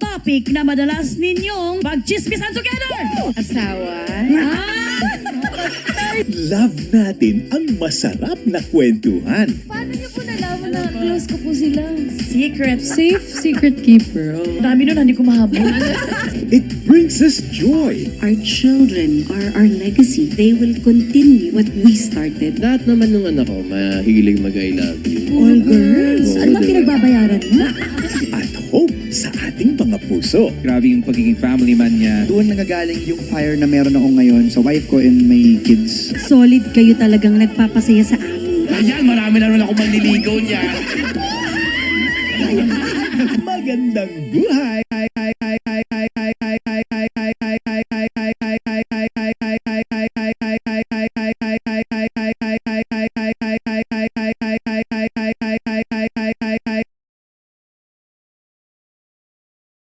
topic na madalas ninyong pagchismisan together. Asawa? Love natin ang masarap na kwentuhan. Paano niyo po nalaman na close ko po sila? Secret. Safe secret keeper. Oh. Dami nun, hindi ko mahabol. It brings us joy. Our children are our legacy. They will continue what we started. Lahat naman ng anak ko, mahilig mag-I love you. All girls. Ano ba pinagbabayaran mo? At hope sa ating mga puso. Grabe yung pagiging family man niya. Doon nangagaling yung fire na meron ako ngayon sa wife ko and my kids. Solid kayo talagang nagpapasaya sa amin. Ayan, marami na naman ako manliligaw niya. Magandang buhay!